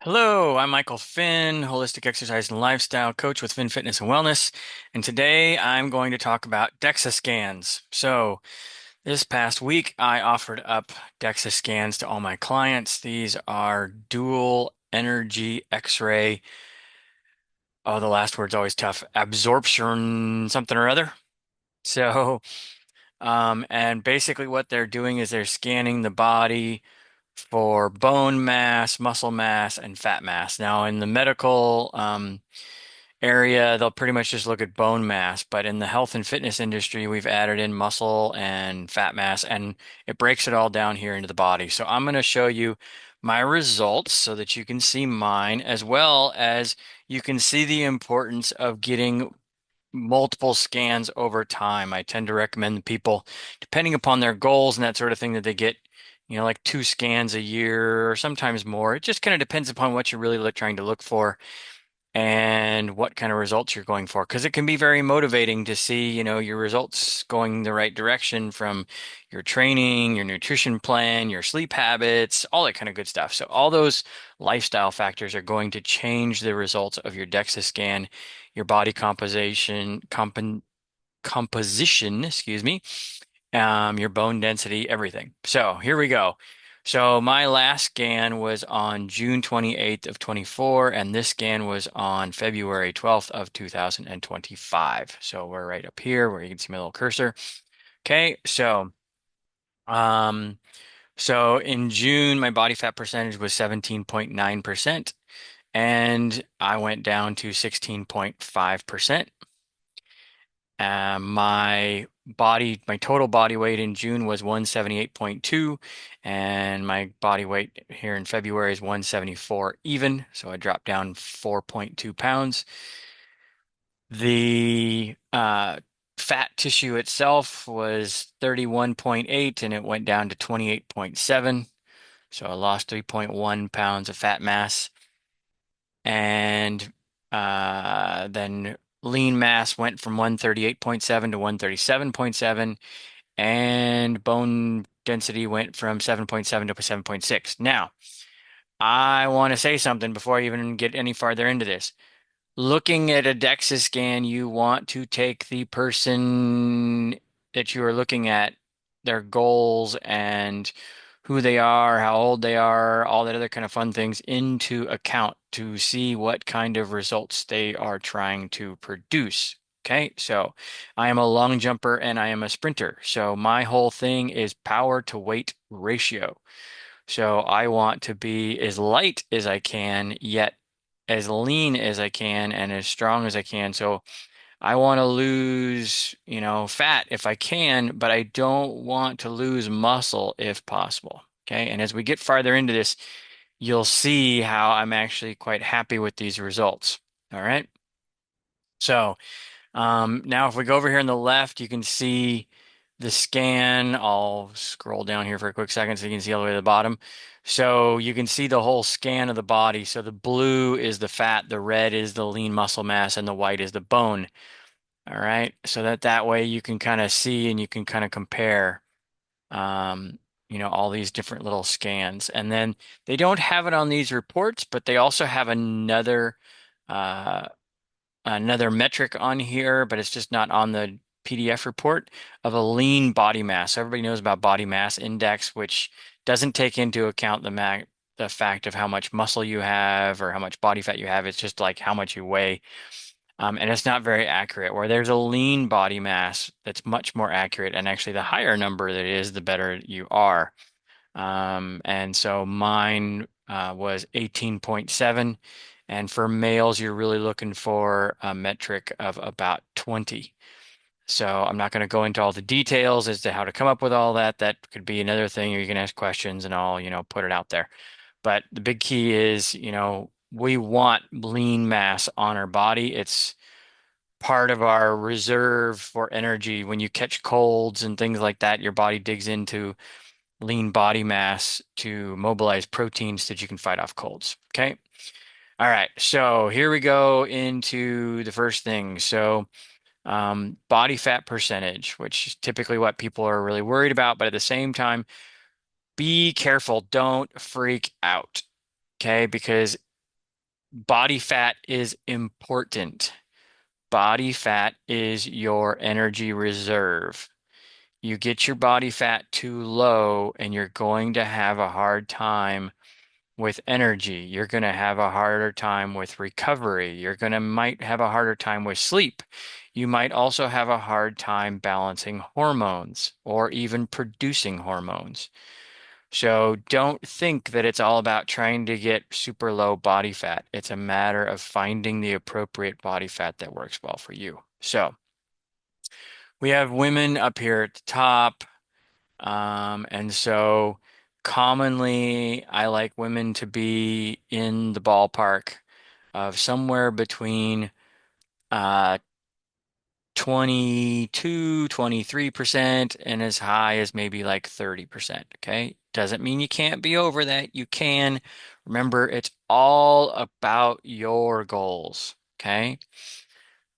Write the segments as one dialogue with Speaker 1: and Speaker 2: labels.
Speaker 1: Hello, I'm Michael Finn, holistic exercise and lifestyle coach with Finn Fitness and Wellness. And today I'm going to talk about DEXA scans. So, this past week I offered up DEXA scans to all my clients. These are dual energy X-ray. Oh, the last word's always tough. Absorption something or other. So, and basically what they're doing is they're scanning the body for bone mass, muscle mass, and fat mass. Now, in the medical area, they'll pretty much just look at bone mass, but in the health and fitness industry, we've added in muscle and fat mass, and it breaks it all down here into the body. So I'm going to show you my results so that you can see mine, as well as you can see the importance of getting multiple scans over time. I tend to recommend the people, depending upon their goals and that sort of thing, that they get, like 2 scans a year or sometimes more. It just kind of depends upon what you're really trying to look for and what kind of results you're going for. Because it can be very motivating to see, your results going the right direction from your training, your nutrition plan, your sleep habits, all that kind of good stuff. So all those lifestyle factors are going to change the results of your DEXA scan, your body composition, excuse me, your bone density, everything. So here we go. So my last scan was on June 28th of 24, and this scan was on February 12th of 2025. So we're right up here where you can see my little cursor. Okay, um, so in June, my body fat percentage was 17.9%, and I went down to 16.5%. My total body weight in June was 178.2, and my body weight here in February is 174 even. So I dropped down 4.2 pounds. The fat tissue itself was 31.8, and it went down to 28.7. So I lost 3.1 pounds of fat mass. And then lean mass went from 138.7 to 137.7, and bone density went from 7.7 to 7.6. Now, I want to say something before I even get any farther into this. Looking at a DEXA scan, you want to take the person that you are looking at, their goals and who they are, how old they are, all that other kind of fun things into account to see what kind of results they are trying to produce. Okay, so I am a long jumper and I am a sprinter. So my whole thing is power to weight ratio. So I want to be as light as I can, yet as lean as I can and as strong as I can. So I want to lose, fat if I can, but I don't want to lose muscle if possible. Okay. And as we get farther into this, you'll see how I'm actually quite happy with these results. All right. So now if we go over here on the left, you can see the scan. I'll scroll down here for a quick second so you can see all the way to the bottom. So you can see the whole scan of the body. So the blue is the fat, the red is the lean muscle mass, and the white is the bone. All right. So that way you can kind of see and you can kind of compare, all these different little scans. And then they don't have it on these reports, but they also have uh, another metric on here, but it's just not on the PDF report of a lean body mass. So everybody knows about body mass index, which doesn't take into account the fact of how much muscle you have or how much body fat you have. It's just like how much you weigh. And it's not very accurate. Where there's a lean body mass that's much more accurate, and actually the higher number that is, the better you are. And so mine was 18.7. And for males, you're really looking for a metric of about 20. So I'm not going to go into all the details as to how to come up with all that. That could be another thing, or you can ask questions and I'll, put it out there. But the big key is, we want lean mass on our body. It's part of our reserve for energy. When you catch colds and things like that, your body digs into lean body mass to mobilize proteins that you can fight off colds. Okay. All right. So here we go into the first thing. So, body fat percentage, which is typically what people are really worried about, but at the same time, be careful. Don't freak out. Okay. Because Body fat is important. Body fat is your energy reserve. You get your body fat too low, and you're going to have a hard time with energy. You're going to have a harder time with recovery. You're going to might have a harder time with sleep. You might also have a hard time balancing hormones or even producing hormones. So don't think that it's all about trying to get super low body fat. It's a matter of finding the appropriate body fat that works well for you. So we have women up here at the top. And so commonly I like women to be in the ballpark of somewhere between uh 22, 23% and as high as maybe like 30%. Okay. Doesn't mean you can't be over that. You can. Remember, it's all about your goals. Okay.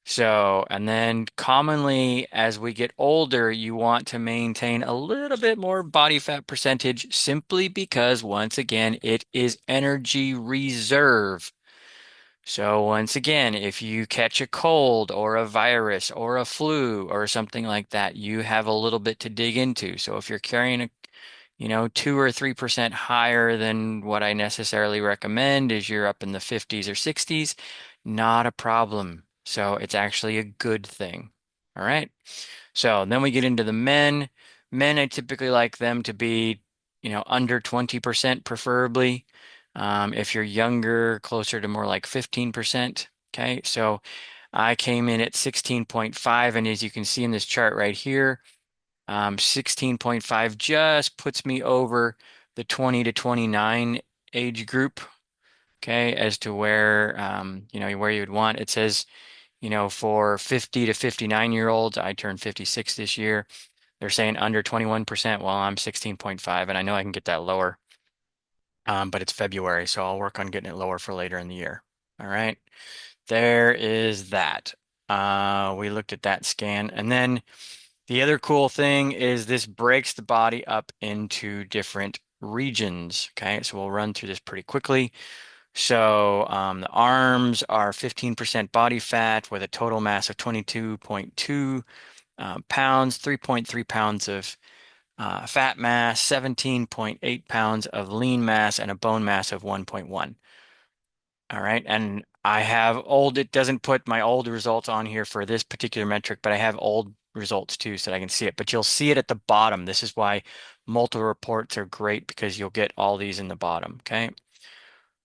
Speaker 1: So, and then commonly as we get older, you want to maintain a little bit more body fat percentage simply because, once again, it is energy reserve. So, once again, if you catch a cold or a virus or a flu or something like that, you have a little bit to dig into. So, if you're carrying 2 or 3% higher than what I necessarily recommend is you're up in the 50s or 60s, not a problem. So it's actually a good thing. All right. So then we get into the men. Men, I typically like them to be, under 20% preferably. If you're younger, closer to more like 15%. Okay. So I came in at 16.5. And as you can see in this chart right here, 16.5 just puts me over the 20 to 29 age group, okay, as to where you would want. It says, for 50 to 59-year-olds, I turned 56 this year. They're saying under 21%. Well, I'm 16.5, and I know I can get that lower, but it's February, so I'll work on getting it lower for later in the year. All right, there is that. We looked at that scan, and then the other cool thing is this breaks the body up into different regions. Okay, so we'll run through this pretty quickly. So the arms are 15% body fat with a total mass of 22.2 pounds, 3.3 pounds of fat mass, 17.8 pounds of lean mass, and a bone mass of 1.1. All right. And it doesn't put my old results on here for this particular metric, but I have old results too so that I can see it. But you'll see it at the bottom. This is why multiple reports are great because you'll get all these in the bottom. Okay.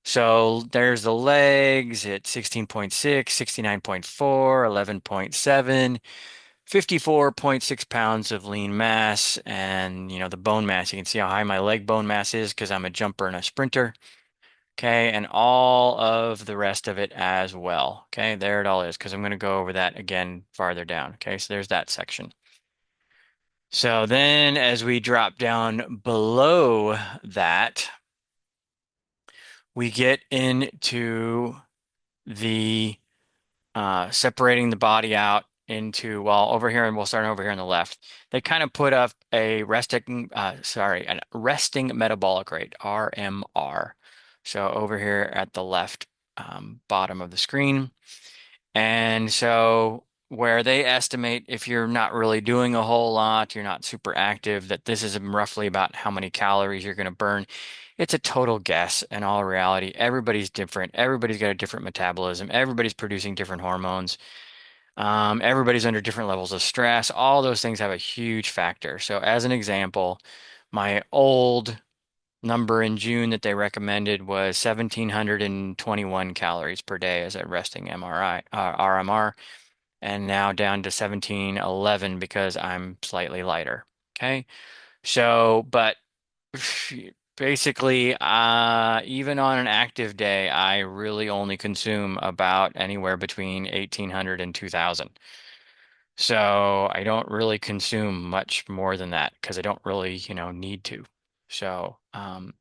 Speaker 1: So there's the legs at 16.6, 69.4, 11.7, 54.6 pounds of lean mass, and the bone mass. You can see how high my leg bone mass is because I'm a jumper and a sprinter. Okay, and all of the rest of it as well. Okay, there it all is because I'm going to go over that again farther down. Okay, so there's that section. So then as we drop down below that, we get into the separating the body out into, well, over here, and we'll start over here on the left. They kind of put up a an resting metabolic rate, RMR. So over here at the left bottom of the screen. And so where they estimate if you're not really doing a whole lot, you're not super active, that this is roughly about how many calories you're going to burn. It's a total guess in all reality. Everybody's different. Everybody's got a different metabolism. Everybody's producing different hormones. Everybody's under different levels of stress. All those things have a huge factor. So as an example, my old number in June that they recommended was 1,721 calories per day as a resting RMR, and now down to 1,711 because I'm slightly lighter. Okay. So, but basically, even on an active day, I really only consume about anywhere between 1,800 and 2,000. So I don't really consume much more than that because I don't really, need to. So on,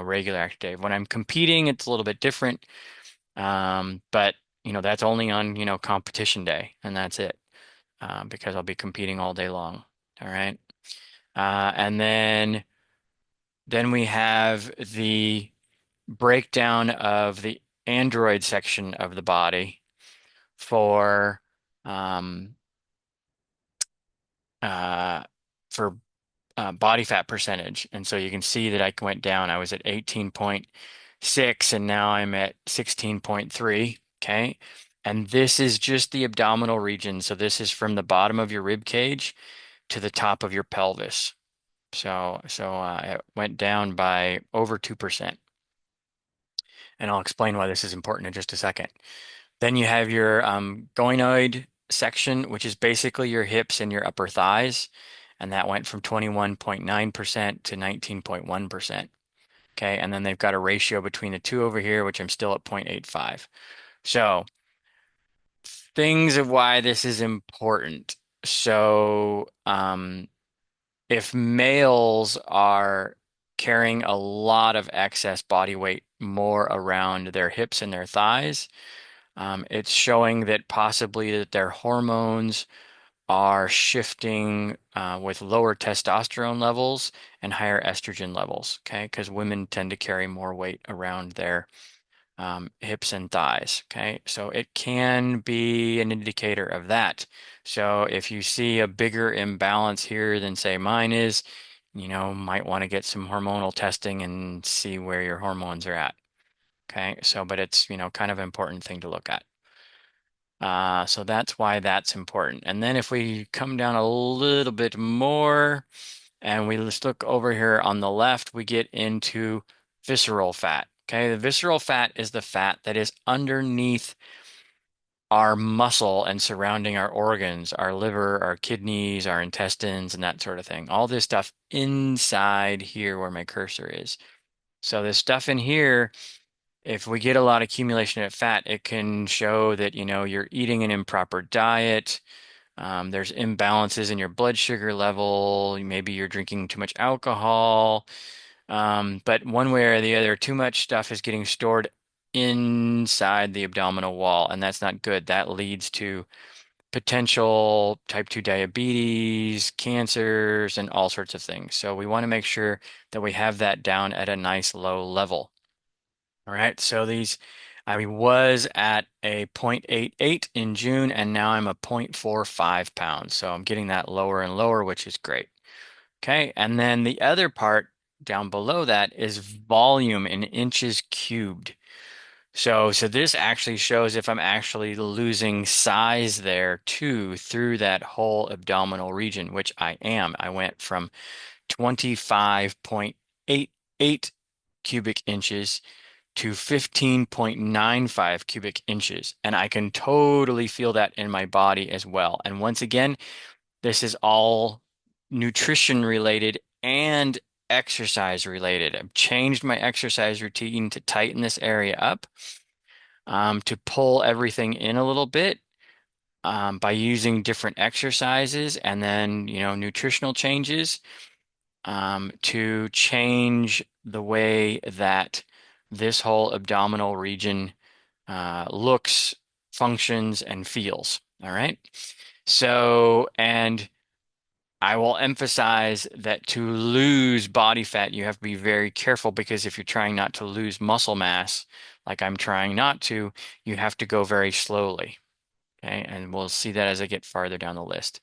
Speaker 1: regular active day. When I'm competing, it's a little bit different. But that's only on, competition day, and that's it. Because I'll be competing all day long. All right. And then we have the breakdown of the android section of the body for um, uh, for body fat percentage. And so you can see that I went down. I was at 18.6 and now I'm at 16.3. Okay. And this is just the abdominal region. So this is from the bottom of your rib cage to the top of your pelvis. So it went down by over 2%. And I'll explain why this is important in just a second. Then you have your goinoid section, which is basically your hips and your upper thighs. And that went from 21.9% to 19.1%. Okay. And then they've got a ratio between the two over here, which I'm still at 0.85. So things of why this is important. So if males are carrying a lot of excess body weight more around their hips and their thighs, it's showing that possibly that their hormones are shifting with lower testosterone levels and higher estrogen levels, okay? Because women tend to carry more weight around their hips and thighs, okay? So it can be an indicator of that. So if you see a bigger imbalance here than say mine is, might want to get some hormonal testing and see where your hormones are at. Okay, so but it's, kind of an important thing to look at. So that's why that's important. And then if we come down a little bit more and we just look over here on the left, we get into visceral fat. Okay, the visceral fat is the fat that is underneath our muscle and surrounding our organs, our liver, our kidneys, our intestines, and that sort of thing. All this stuff inside here where my cursor is. So this stuff in here, if we get a lot of accumulation of fat, it can show that, you're eating an improper diet. There's imbalances in your blood sugar level. Maybe you're drinking too much alcohol. But one way or the other, too much stuff is getting stored inside the abdominal wall, and that's not good. That leads to potential type 2 diabetes, cancers, and all sorts of things. So we want to make sure that we have that down at a nice low level. All right, so I was at a 0.88 in June, and now I'm a 0.45 pounds. So I'm getting that lower and lower, which is great. Okay, and then the other part down below that is volume in inches cubed. So this actually shows if I'm actually losing size there too through that whole abdominal region, which I am. I went from 25.88 cubic inches to 15.95 cubic inches. And I can totally feel that in my body as well. And once again, this is all nutrition related and exercise related. I've changed my exercise routine to tighten this area up, to pull everything in a little bit, by using different exercises and then, nutritional changes, to change the way that this whole abdominal region looks, functions, and feels. All right. So, and I will emphasize that to lose body fat, you have to be very careful because if you're trying not to lose muscle mass, like I'm trying not to, you have to go very slowly. Okay. And we'll see that as I get farther down the list.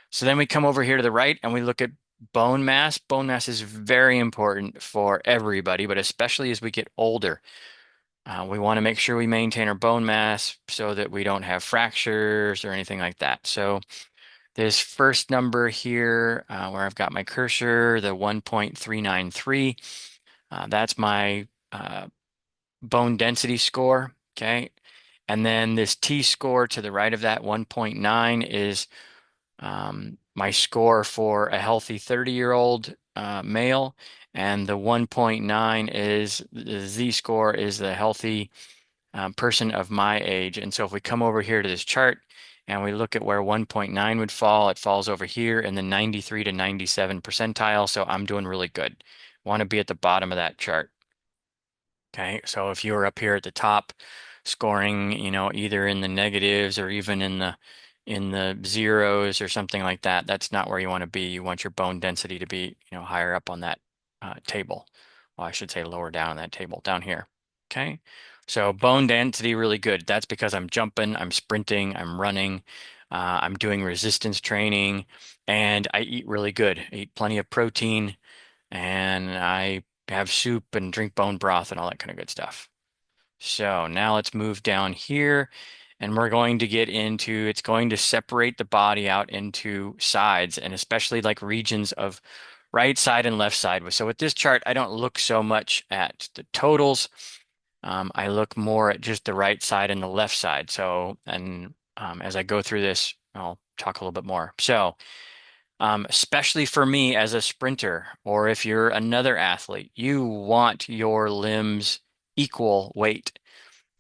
Speaker 1: So then we come over here to the right and we look at bone mass. Bone mass is very important for everybody, but especially as we get older. We want to make sure we maintain our bone mass so that we don't have fractures or anything like that. So this first number here, where I've got my cursor, the 1.393, that's my bone density score, okay? And then this T-score to the right of that, 1.9, is my score for a healthy 30-year-old male, and the 1.9 is the Z-score is the healthy person of my age. And so if we come over here to this chart and we look at where 1.9 would fall, it falls over here in the 93 to 97 percentile. So I'm doing really good. Want to be at the bottom of that chart. Okay, so if you're up here at the top, scoring, either in the negatives or even in the zeros or something like that, that's not where you want to be. You want your bone density to be, higher up on that table. Well, I should say lower down on that table, down here. Okay. So bone density really good. That's because I'm jumping, I'm sprinting, I'm running, I'm doing resistance training, and I eat really good. I eat plenty of protein, and I have soup and drink bone broth and all that kind of good stuff. So now let's move down here, and we're going to get into, it's going to separate the body out into sides, and especially like regions of right side and left side. So with this chart, I don't look so much at the totals. I look more at just the right side and the left side. So, and as I go through this, I'll talk a little bit more. So, especially for me as a sprinter, or if you're another athlete, you want your limbs equal weight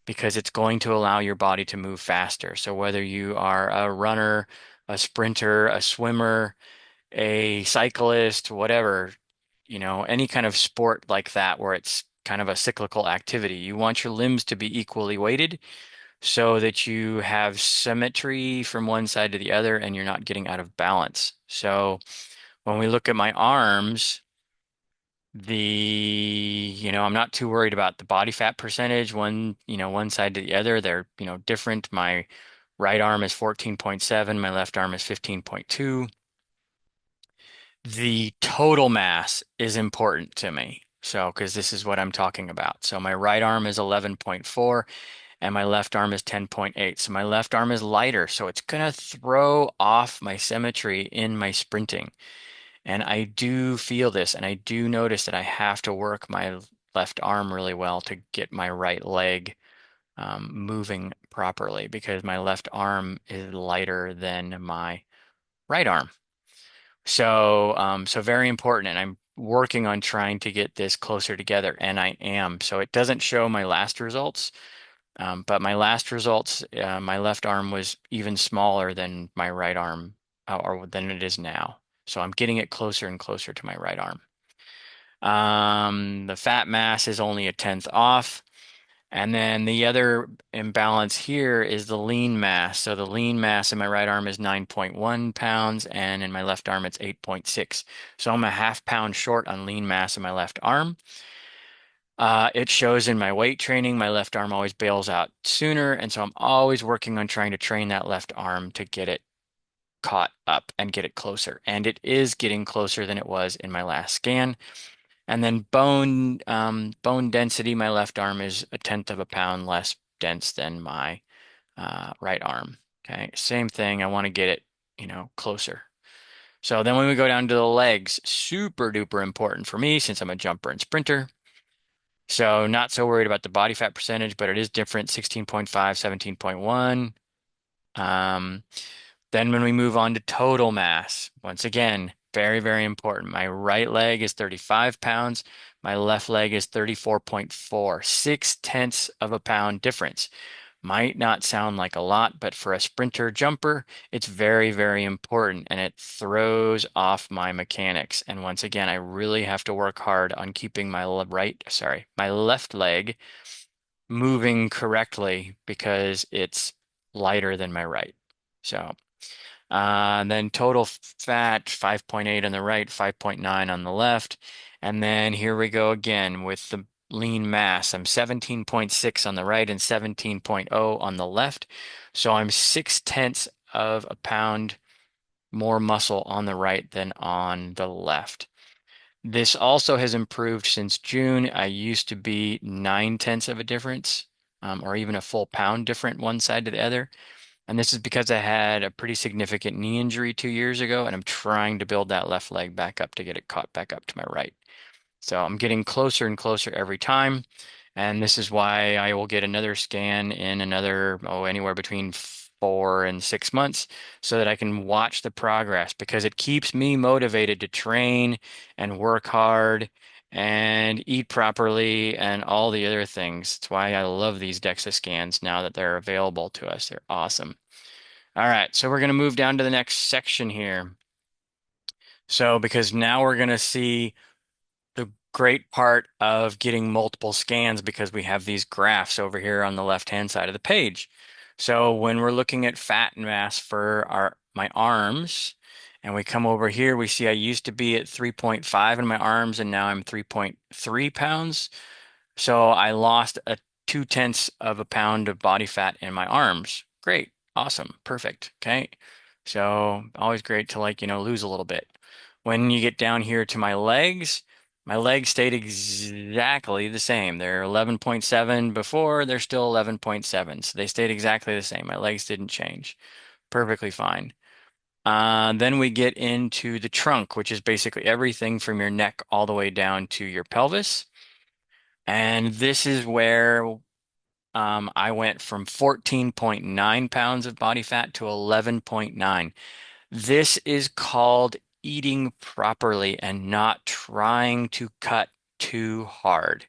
Speaker 1: because it's going to allow your body to move faster. So whether you are a runner, a sprinter, a swimmer, a cyclist, whatever, any kind of sport like that where it's kind of a cyclical activity, you want your limbs to be equally weighted so that you have symmetry from one side to the other and you're not getting out of balance. So when we look at my arms, I'm not too worried about the body fat percentage, one side to the other. They're, different. My right arm is 14.7, my left arm is 15.2. The total mass is important to me. So, because this is what I'm talking about. So my right arm is 11.4 and my left arm is 10.8. So my left arm is lighter. So it's going to throw off my symmetry in my sprinting. And I do feel this, and I do notice that I have to work my left arm really well to get my right leg moving properly because my left arm is lighter than my right arm. So very important, and I'm working on trying to get this closer together, and I am. So it doesn't show my last results, but my last results, my left arm was even smaller than my right arm, or than it is now. So I'm getting it closer and closer to my right arm. The fat mass is only a tenth off. And then the other imbalance here is the lean mass. So the lean mass in my right arm is 9.1 pounds, and in my left arm it's 8.6. So I'm a half pound short on lean mass in my left arm. It shows in my weight training. My left arm always bails out sooner, and so I'm always working on trying to train that left arm to get it caught up and get it closer. And it is getting closer than it was in my last scan. And then bone density, my left arm is a tenth of a pound less dense than my right arm. Okay, same thing. I want to get it, closer. So then when we go down to the legs, super duper important for me since I'm a jumper and sprinter. So not so worried about the body fat percentage, but it is different, 16.5, 17.1. Um, then when we move on to total mass, once again, very, very important. My right leg is 35 pounds. My left leg is 34.4, 6/10 of a pound difference. Might not sound like a lot, but for a sprinter jumper, it's very, very important and it throws off my mechanics. And once again, I really have to work hard on keeping my left leg moving correctly because it's lighter than my right. So, then total fat, 5.8 on the right, 5.9 on the left. And then here we go again with the lean mass. I'm 17.6 on the right and 17.0 on the left. So I'm 6/10 of a pound more muscle on the right than on the left. This also has improved since June. I used to be 9/10 of a difference, or even a full pound different one side to the other. And this is because I had a pretty significant knee injury 2 years ago, and I'm trying to build that left leg back up to get it caught back up to my right. So I'm getting closer and closer every time. And this is why I will get another scan in anywhere between 4 and 6 months so that I can watch the progress because it keeps me motivated to train and work hard and eat properly and all the other things. That's why I love these DEXA scans now that they're available to us. They're awesome. All right, so we're going to move down to the next section here. So because now we're going to see the great part of getting multiple scans because we have these graphs over here on the left-hand side of the page. So when we're looking at fat mass for my arms, and we come over here, we see I used to be at 3.5 in my arms, and now I'm 3.3 pounds. So I lost a 2/10 of a pound of body fat in my arms. Great. Awesome. Perfect. Okay. So always great to lose a little bit. When you get down here to my legs stayed exactly the same. They're 11.7 before, they're still 11.7. So they stayed exactly the same. My legs didn't change. Perfectly fine. Then we get into the trunk, which is basically everything from your neck all the way down to your pelvis. And this is where I went from 14.9 pounds of body fat to 11.9. This is called eating properly and not trying to cut too hard.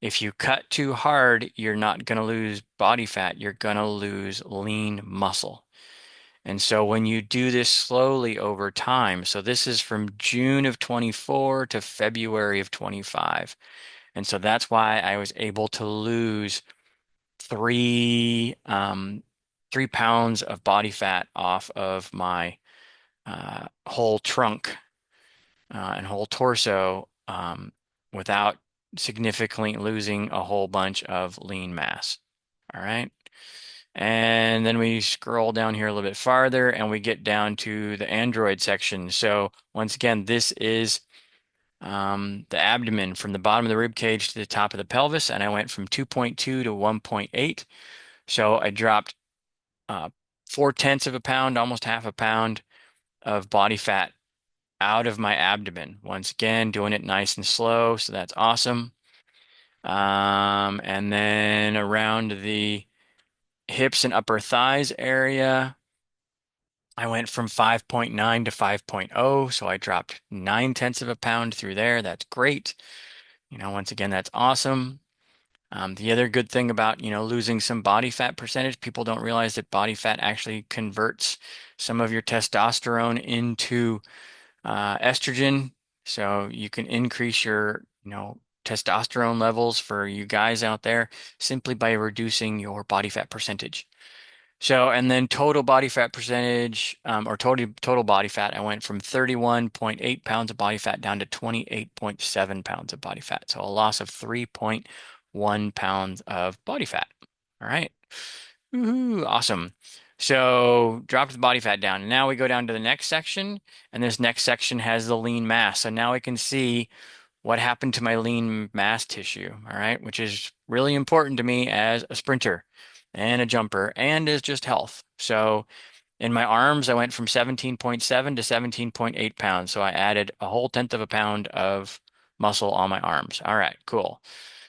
Speaker 1: If you cut too hard, you're not going to lose body fat, you're going to lose lean muscle. And so when you do this slowly over time, so this is from June of 24 to February of 25. And so that's why I was able to lose three um, 3 pounds of body fat off of my whole trunk and whole torso without significantly losing a whole bunch of lean mass. All right. And then we scroll down here a little bit farther and we get down to the Android section. So once again, this is the abdomen from the bottom of the rib cage to the top of the pelvis. And I went from 2.2 to 1.8. So I dropped 4/10 of a pound, almost half a pound of body fat out of my abdomen. Once again, doing it nice and slow. So that's awesome. And then around the hips and upper thighs area, I went from 5.9 to 5.0. So I dropped 9/10 of a pound through there. That's great. Once again, that's awesome. The other good thing about, losing some body fat percentage, people don't realize that body fat actually converts some of your testosterone into estrogen. So you can increase your, testosterone levels for you guys out there simply by reducing your body fat percentage. So, and then total body fat percentage, or total body fat, I went from 31.8 pounds of body fat down to 28.7 pounds of body fat. So a loss of 3.1 pounds of body fat. All right. Woohoo, awesome. So dropped the body fat down. And now we go down to the next section, and this next section has the lean mass. So now we can see what happened to my lean mass tissue, all right, which is really important to me as a sprinter and a jumper and as just health. So in my arms, I went from 17.7 to 17.8 pounds. So I added a whole 10th of a pound of muscle on my arms. All right, cool.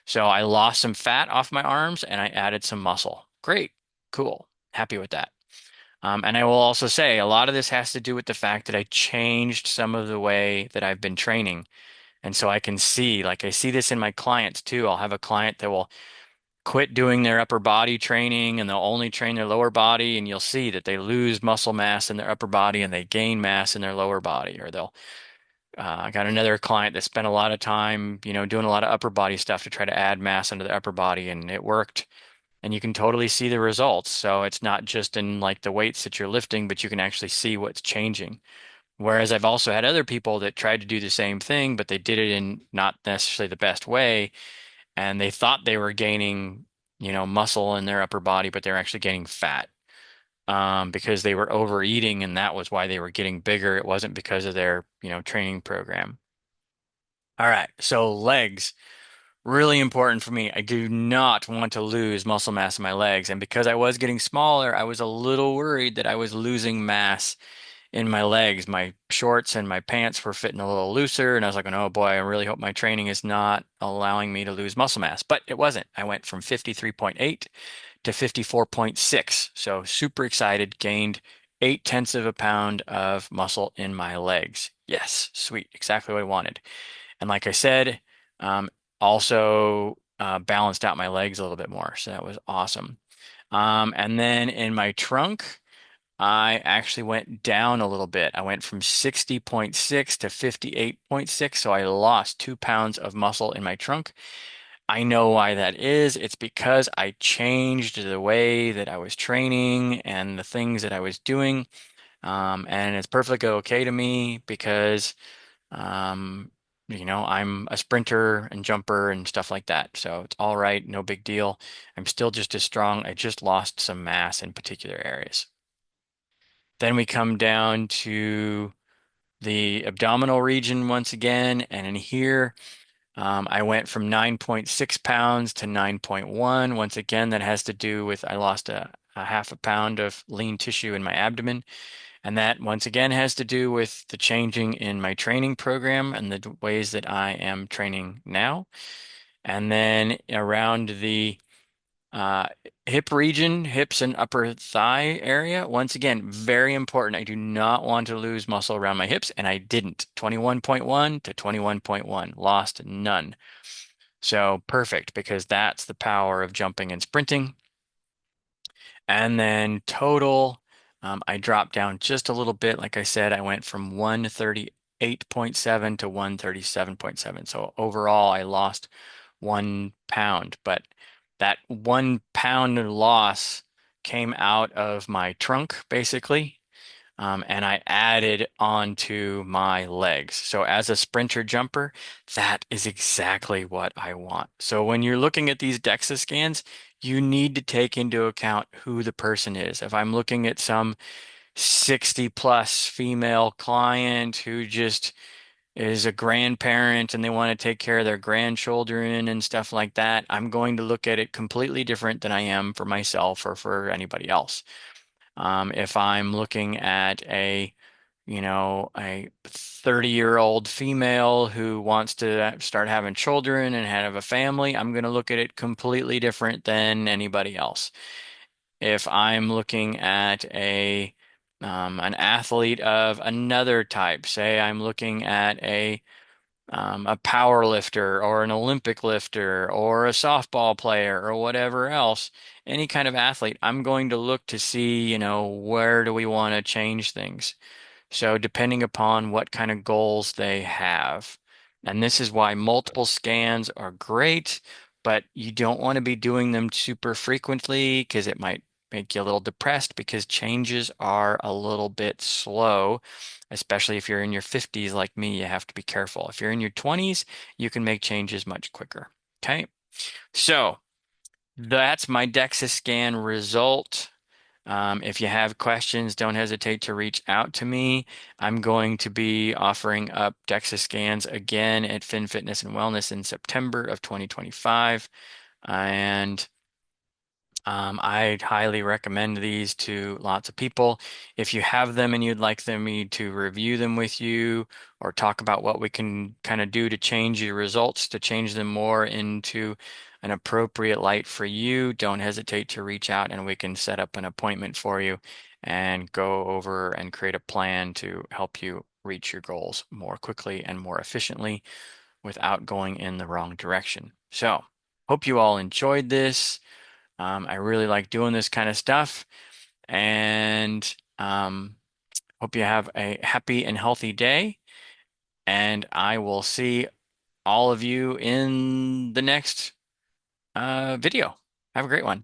Speaker 1: So I lost some fat off my arms and I added some muscle. Great, cool, happy with that. And I will also say a lot of this has to do with the fact that I changed some of the way that I've been training. And so I can see, like I see this in my clients too. I'll have a client that will quit doing their upper body training and they'll only train their lower body. And you'll see that they lose muscle mass in their upper body and they gain mass in their lower body. Or I got another client that spent a lot of time, doing a lot of upper body stuff to try to add mass into the upper body and it worked. And you can totally see the results. So it's not just in like the weights that you're lifting, but you can actually see what's changing. Whereas I've also had other people that tried to do the same thing, but they did it in not necessarily the best way. And they thought they were gaining, muscle in their upper body, but they're actually gaining fat because they were overeating and that was why they were getting bigger. It wasn't because of their, training program. All right. So legs, really important for me. I do not want to lose muscle mass in my legs. And because I was getting smaller, I was a little worried that I was losing mass in my legs. My shorts and my pants were fitting a little looser, and I was like, oh boy, I really hope my training is not allowing me to lose muscle mass. But it wasn't. I went from 53.8 to 54.6. So super excited, gained 8/10 of a pound of muscle in my legs. Yes, sweet, exactly what I wanted. And like I said, um, also balanced out my legs a little bit more. So that was awesome. And then in my trunk, I actually went down a little bit. I went from 60.6 to 58.6, so I lost 2 pounds of muscle in my trunk. I know why that is. It's because I changed the way that I was training and the things that I was doing. And it's perfectly okay to me because um, I'm a sprinter and jumper and stuff like that. So it's all right, no big deal. I'm still just as strong. I just lost some mass in particular areas. Then we come down to the abdominal region once again, and in here, I went from 9.6 pounds to 9.1. Once again, that has to do with I lost a half a pound of lean tissue in my abdomen. And that once again has to do with the changing in my training program and the ways that I am training now. And then around the uh, hip region, hips and upper thigh area, once again, very important. I do not want to lose muscle around my hips, and I didn't. 21.1 to 21.1, lost none. So perfect, because that's the power of jumping and sprinting. And then total, I dropped down just a little bit. Like I said, I went from 138.7 to 137.7. So overall, I lost 1 pound. But that 1 pound loss came out of my trunk, basically. And I added onto my legs. So as a sprinter jumper, that is exactly what I want. So when you're looking at these DEXA scans, you need to take into account who the person is. If I'm looking at some 60 plus female client who just is a grandparent and they want to take care of their grandchildren and stuff like that, I'm going to look at it completely different than I am for myself or for anybody else. If I'm looking at a 30-year-old female who wants to start having children and have a family, I'm going to look at it completely different than anybody else. If I'm looking at an athlete of another type, say I'm looking at a power lifter or an Olympic lifter or a softball player or whatever else, any kind of athlete, I'm going to look to see, where do we want to change things. So depending upon what kind of goals they have. And this is why multiple scans are great, but you don't want to be doing them super frequently because it might make you a little depressed because changes are a little bit slow, especially if you're in your 50s like me, you have to be careful. If you're in your 20s, you can make changes much quicker. Okay. So that's my DEXA scan result. If you have questions, don't hesitate to reach out to me. I'm going to be offering up DEXA scans again at Fin Fitness and Wellness in September of 2025. And I'd highly recommend these to lots of people. If you have them and you'd like me to review them with you or talk about what we can kind of do to change your results, to change them more into an appropriate light for you, don't hesitate to reach out and we can set up an appointment for you and go over and create a plan to help you reach your goals more quickly and more efficiently without going in the wrong direction. So, hope you all enjoyed this. I really like doing this kind of stuff and hope you have a happy and healthy day. And I will see all of you in the next video. Have a great one.